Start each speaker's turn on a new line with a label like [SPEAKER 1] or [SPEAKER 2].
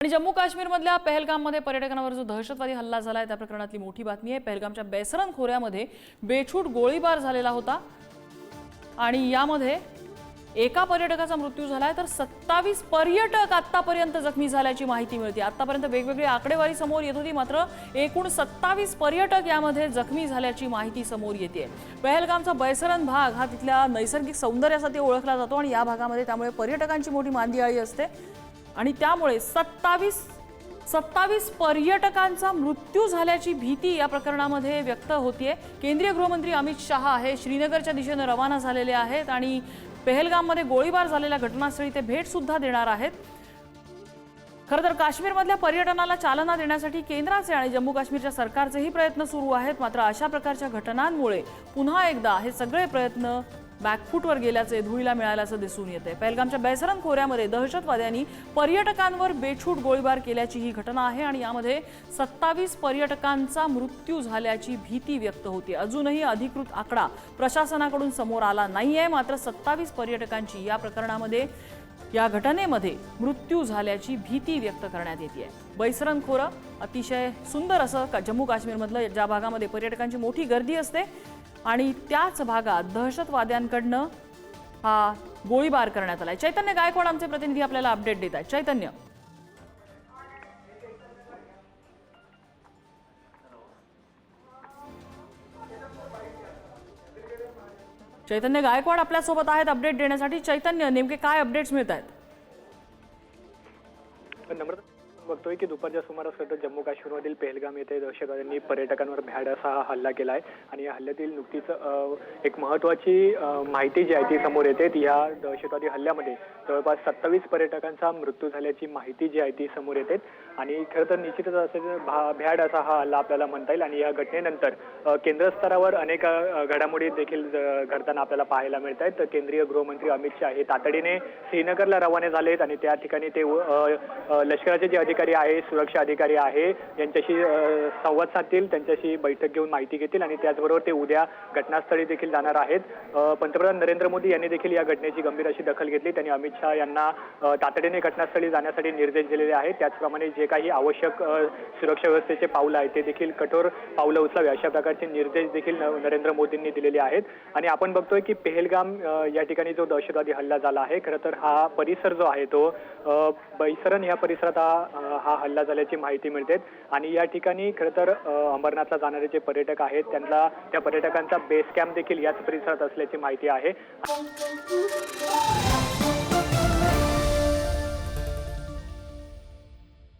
[SPEAKER 1] आणि जम्मू काश्मीरमधल्या पहलगाममध्ये पर्यटकांवर जो दहशतवादी हल्ला झालाय त्या प्रकरणातली मोठी बातमी आहे। पहलगामच्या बेसरन खोऱ्यामध्ये बेछूट गोळीबार झालेला होता आणि यामध्ये एका पर्यटकाचा मृत्यू झालाय तर 27 पर्यटक आतापर्यंत जखमी झाल्याची माहिती मिळते। आतापर्यंत वेगवेगळी आकडेवारी समोर येत होती, मात्र एकूण 27 पर्यटक यामध्ये जखमी झाल्याची माहिती समोर येते। पहलगामचा बेसरन भाग हा तिथल्या नैसर्गिक सौंदर्यासाठी ओळखला जातो आणि या भागामध्ये त्यामुळे पर्यटकांची मोठी मांदियाळी असते आणि त्यामुळे 27 पर्यटकांचा मृत्यू झाल्याची भीती या प्रकरणामध्ये व्यक्त होतीये। केंद्रीय गृहमंत्री अमित शहा हे श्रीनगरच्या दिशेने रवाना झालेले आहेत आणि पहलगाममध्ये गोळीबार झालेल्या घटनास्थळी ते भेट सुद्धा देणार आहेत। खरं तर काश्मीरमधल्या पर्यटनाला चालना देण्यासाठी केंद्राचे आणि जम्मू काश्मीरच्या सरकारचेही प्रयत्न सुरू आहेत, मात्र अशा प्रकारच्या घटनांमुळे पुन्हा एकदा हे सगळे प्रयत्न बॅकफूटवर गेल्याचे धुळीला मिळाल्याचं दिसून येते। पहलगामच्या बेसरन खोऱ्यामध्ये दहशतवाद्यांनी पर्यटकांवर बेछूट गोळीबार केल्याची ही घटना आहे आणि यामध्ये 27 पर्यटकांचा मृत्यू झाल्याची भीती व्यक्त होते। अजूनही अधिकृत आकडा प्रशासनाकडून समोर आला नाहीये, मात्र 27 पर्यटकांची या प्रकरणामध्ये या घटनेमध्ये मृत्यू झाल्याची भीती व्यक्त करण्यात येते। बेसरन खोरं अतिशय सुंदर असं जम्मू काश्मीरमधलं ज्या भागामध्ये पर्यटकांची मोठी गर्दी असते आणि त्याच भागात दहशतवाद्यांकडनं हा गोळीबार करण्यात आलाय। चैतन्य गायकवाड आमचे प्रतिनिधी आपल्याला अपडेट देत आहेत। चैतन्य गायकवाड आपल्या सोबत आहेत अपडेट देण्यासाठी। चैतन्य, नेमके काय अपडेट्स मिळत आहेत?
[SPEAKER 2] बघतोय की दुपारच्या सुमारास जम्मू काश्मीरमधील पहलगाम येथे दहशतवाद्यांनी पर्यटकांवर भ्याड असा हल्ला केला आहे आणि या हल्ल्यातील नुकतीच एक महत्त्वाची माहिती जी आहे ती समोर येते। या दहशतवादी हल्ल्यामध्ये जवळपास 27 पर्यटकांचा मृत्यू झाल्याची माहिती जी आहे ती समोर येते आणि खरं तर निश्चितच असे भ्याड असा हा हल्ला आपल्याला म्हणता येईल। आणि या घटनेनंतर केंद्र स्तरावर अनेक घडामोडी देखील घडताना आपल्याला पाहायला मिळत आहेत। केंद्रीय गृहमंत्री अमित शहा हे तातडीने श्रीनगरला रवाने झालेत आणि त्या ठिकाणी ते लष्कराचे जे अधिकारी आहे, सुरक्षा अधिकारी आहे, यांच्याशी संवाद साधतील, त्यांच्याशी बैठक घेऊन माहिती घेतील आणि त्याचबरोबर ते उद्या घटनास्थळी देखील जाणार आहेत। पंतप्रधान नरेंद्र मोदी यांनी देखील या घटनेची गंभीर अशी दखल घेतली। त्यांनी अमित शहा यांना तातडीने घटनास्थळी जाण्यासाठी निर्देश दिलेले आहेत। त्याचप्रमाणे जे काही आवश्यक सुरक्षा व्यवस्थेचे पाऊल आहे ते देखील कठोर पावलं उचलावे अशा प्रकारचे निर्देश देखील नरेंद्र मोदींनी दिलेले आहेत। आणि आपण बघतोय की पहलगाम या ठिकाणी जो दहशतवादी हल्ला झाला आहे, खरं तर हा परिसर जो आहे तो बेसरन या परिसरात हा हल्ला झाल्याची माहिती मिळते आणि या ठिकाणी खरं तर अमरनाथला जाणारे जे पर्यटक आहेत त्यांना त्या पर्यटकांचा बेस कॅम्प देखील याच परिसरात असल्याची माहिती आहे।